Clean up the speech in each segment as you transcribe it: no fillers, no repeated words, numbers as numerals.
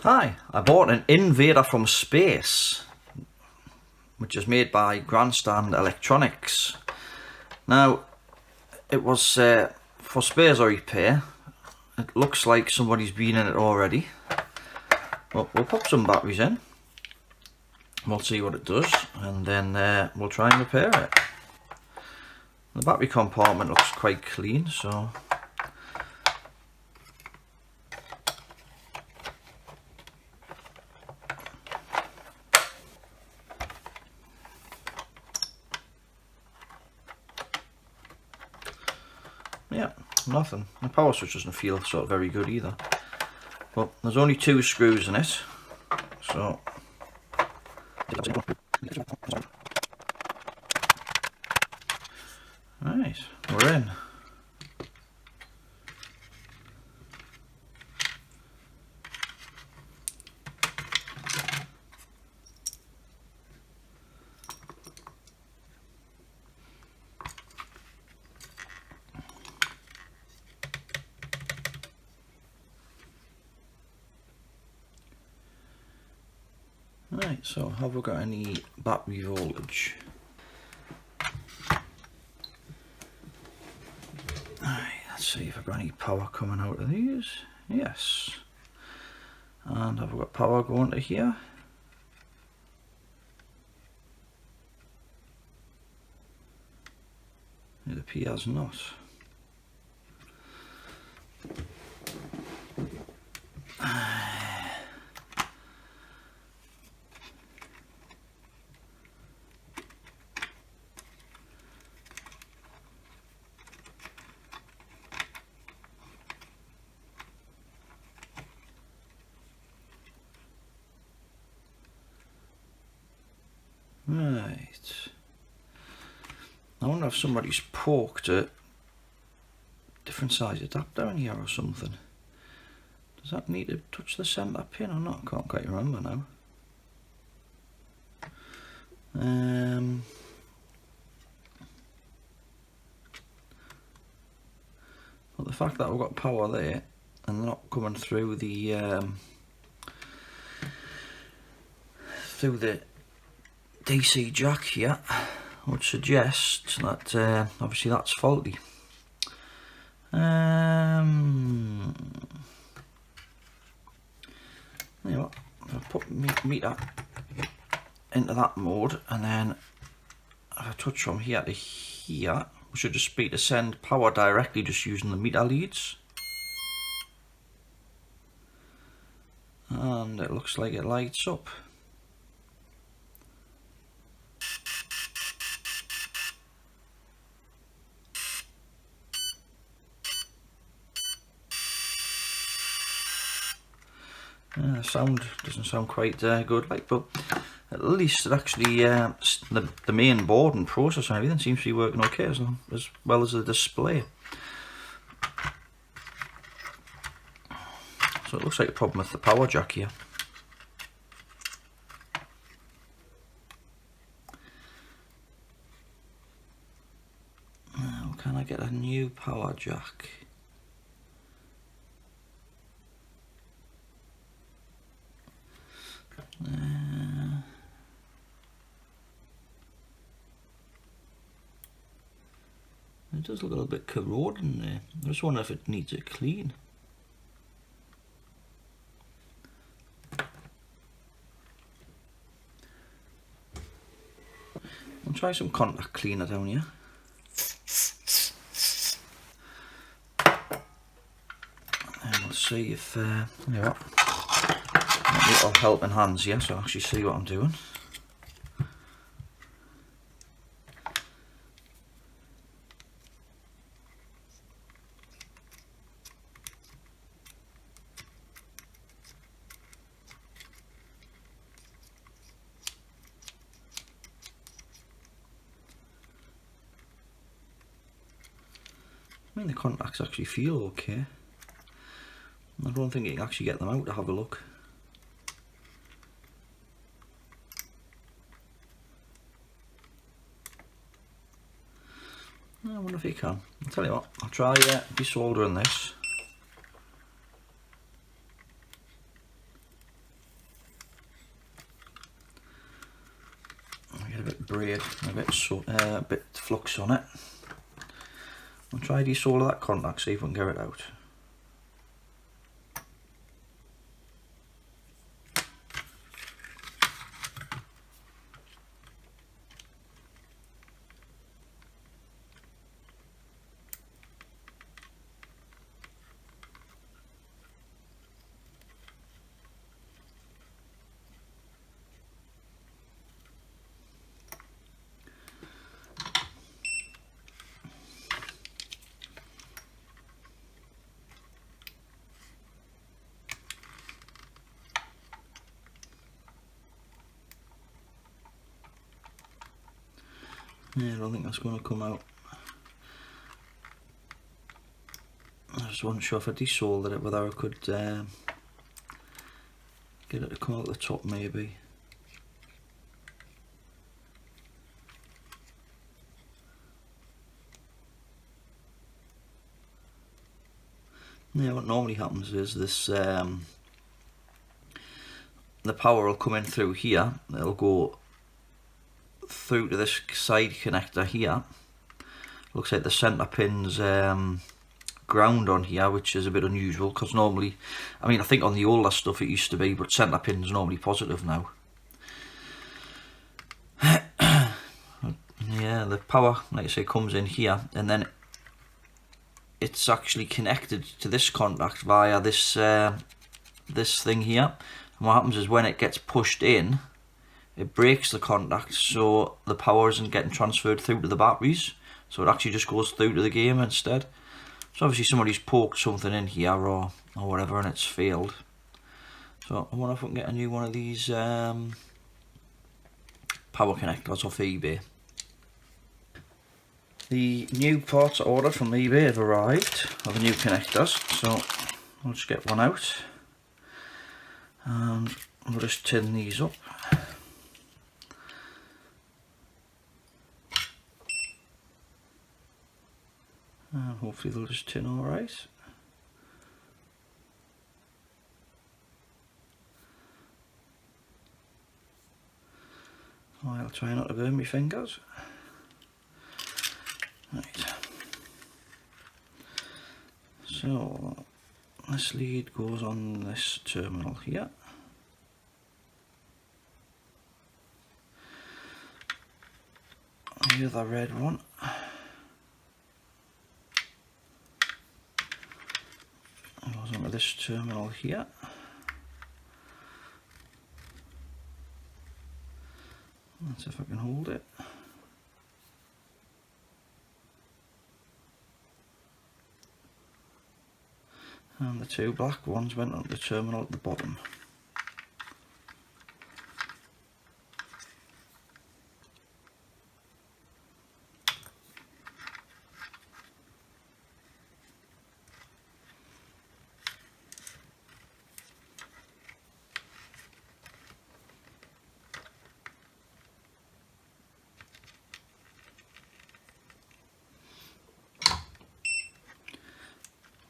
Hi, I bought an Invader from Space, which is made by Grandstand electronics. Now, it was for spares or repair. It looks like somebody's been in it already. Well, we'll pop some batteries in. We'll see what it does, and then we'll try and repair it. The battery compartment looks quite clean, so yeah, nothing. The power switch doesn't feel sort of very good either. But there's only 2 screws in it, so right, we're in. Right, so have we got any battery voltage? Right, let's see if I've got any power coming out of these. Yes. And have we got power going to here? It appears not. Right. I wonder if somebody's poked a different size adapter in here or something. Does that need to touch the centre pin or not? I can't quite remember now. But the fact that we've got power there and not coming through the DC jack here would suggest that obviously that's faulty. You know what, if I put meter into that mode and then if I touch from here to here, we should just be to send power directly just using the meter leads. And it looks like it lights up. Sound doesn't sound quite good, like, but at least it actually the main board and processor and everything seems to be working okay, as well as the display. So it looks like a problem with the power jack here. Now, can I get a new power jack? It does look a little bit corroded in there. I just wonder if it needs a clean. I'll try some contact cleaner down here. And we'll see if, you know what, a little helping hands here so I actually see what I'm doing. I mean, the contacts actually feel okay. I don't think you can actually get them out to have a look. I wonder if you can. I'll tell you what, I'll try desoldering this. braid, a bit flux on it. I'll try desolder that contact, see if we can get it out. Yeah, I don't think that's going to come out. I just wasn't sure if I desoldered it, whether I could get it to come out the top maybe. Yeah, what normally happens is this, the power will come in through here, it'll go through to this side connector here. Looks like the centre pin's ground on here, which is a bit unusual because normally, I mean, I think on the older stuff it used to be, but centre pin's normally positive now. Yeah, the power, like I say, comes in here, and then it's actually connected to this contact via this this thing here. And what happens is when it gets pushed in, it breaks the contact, so the power isn't getting transferred through to the batteries, so it actually just goes through to the game instead. So obviously somebody's poked something in here or whatever and it's failed. So I wonder if we can get a new one of these power connectors off eBay. The new parts ordered from eBay have arrived, of the new connectors, so I'll just get one out and we'll just tin these up. And hopefully they'll just tin alright. I'll try not to burn my fingers. Right. So this lead goes on this terminal here. The other red one goes onto this terminal here. Let's see if I can hold it. And the two black ones went onto the terminal at the bottom.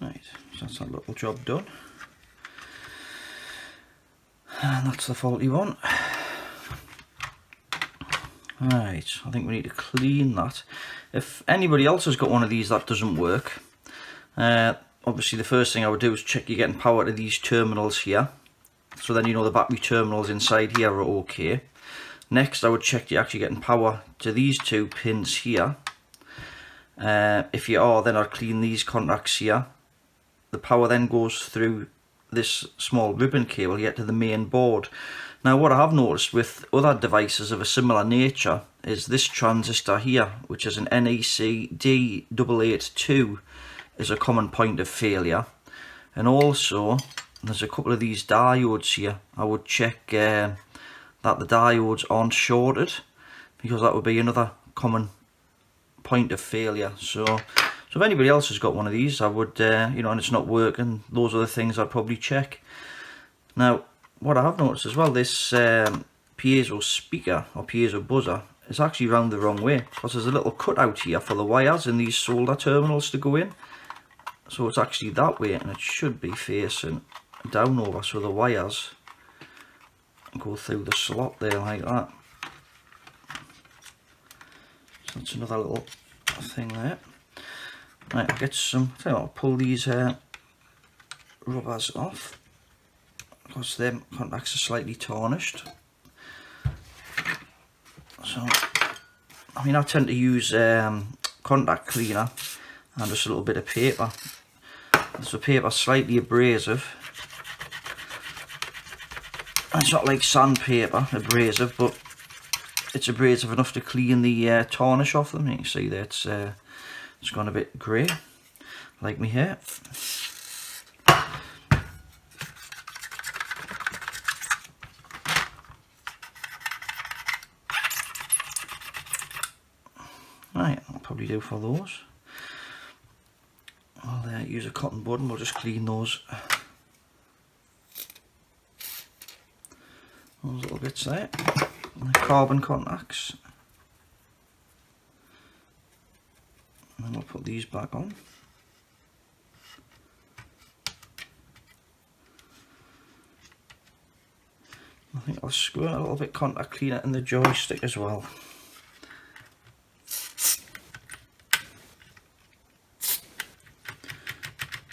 Right, so that's that little job done. And that's the faulty one. Right, I think we need to clean that. If anybody else has got one of these that doesn't work, obviously the first thing I would do is check you're getting power to these terminals here. So then you know the battery terminals inside here are okay. Next I would check you're actually getting power to these two pins here. If you are, then I'd clean these contacts here. The power then goes through this small ribbon cable here to the main board. Now what I have noticed with other devices of a similar nature is this transistor here, which is an NEC D882, is a common point of failure. And also there's a couple of these diodes here. I would check that the diodes aren't shorted, because that would be another common point of failure. So if anybody else has got one of these, I would, you know, and it's not working, those are the things I'd probably check. Now, what I have noticed as well, this piezo speaker or piezo buzzer is actually round the wrong way, because there's a little cutout here for the wires in these solder terminals to go in. So it's actually that way, and it should be facing down over, so the wires go through the slot there like that. That's another little thing there. Right, I'll get some, I'll pull these rubbers off because their contacts are slightly tarnished. So, I mean, I tend to use contact cleaner and just a little bit of paper. This paper is slightly abrasive. It's not like sandpaper abrasive, but it's abrasive enough to clean the tarnish off them. You can see that it's gone a bit grey, like me hair. Right, I'll probably do for those. I'll use a cotton bud and we'll just clean those little bits there. And the carbon contacts. And then we'll put these back on. I think I'll screw a little bit contact cleaner in the joystick as well.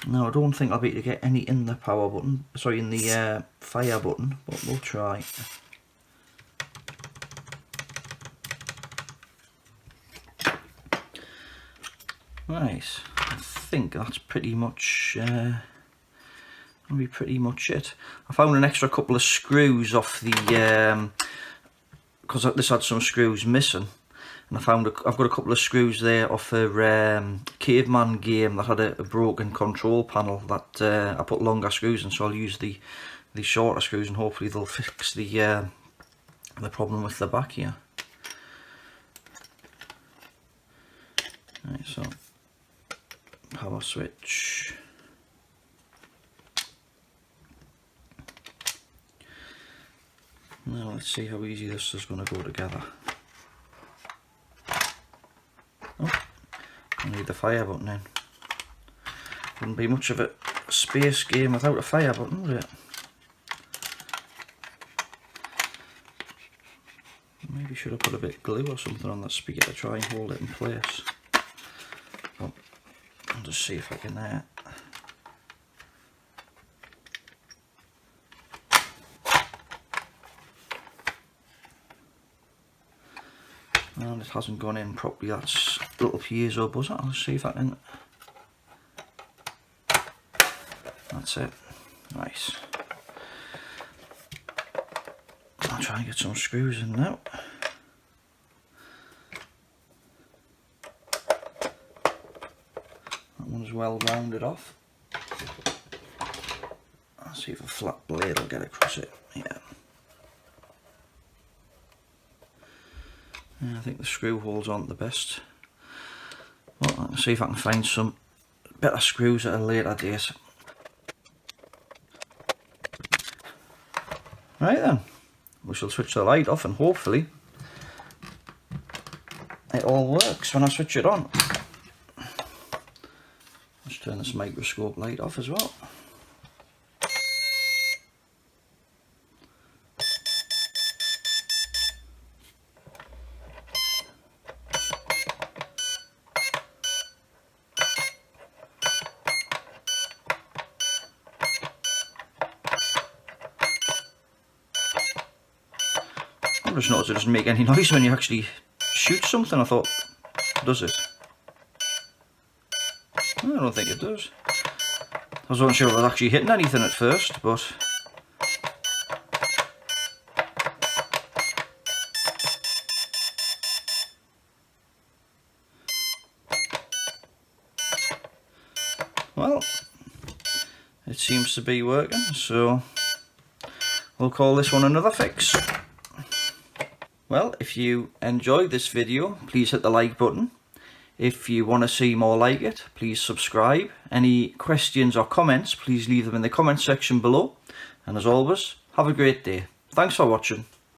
No, I don't think I'll be able to get any in the power button, sorry, in the fire button, but we'll try. Right, I think that's pretty much it. I found an extra couple of screws off the, because this had some screws missing. And I've got a couple of screws there off a caveman game that had a broken control panel that I put longer screws in, so I'll use the shorter screws and hopefully they'll fix the problem with the back here. Right, so power switch. Now let's see how easy this is going to go together. I need the fire button in. Wouldn't be much of a space game without a fire button, would it? Maybe should have put a bit of glue or something on that speaker to try and hold it in place. But I'll just see if I can and it hasn't gone in properly, that's a little piezo buzzer. I'll see if I can. That's it. Nice. I'll try and get some screws in now. That one's well rounded off. I'll see if a flat blade will get across it. Yeah. I think the screw holes aren't the best. Well, I'll see if I can find some better screws at a later date. Right then, we shall switch the light off and hopefully it all works when I switch it on. Let's turn this microscope light off as well. I just noticed it doesn't make any noise when you actually shoot something. I thought, does it? I don't think it does. I was unsure if I was actually hitting anything at first, but well, it seems to be working, so we'll call this one another fix. Well, if you enjoyed this video, please hit the like button. If you want to see more like it, please subscribe. Any questions or comments, please leave them in the comment section below. And as always, have a great day. Thanks for watching.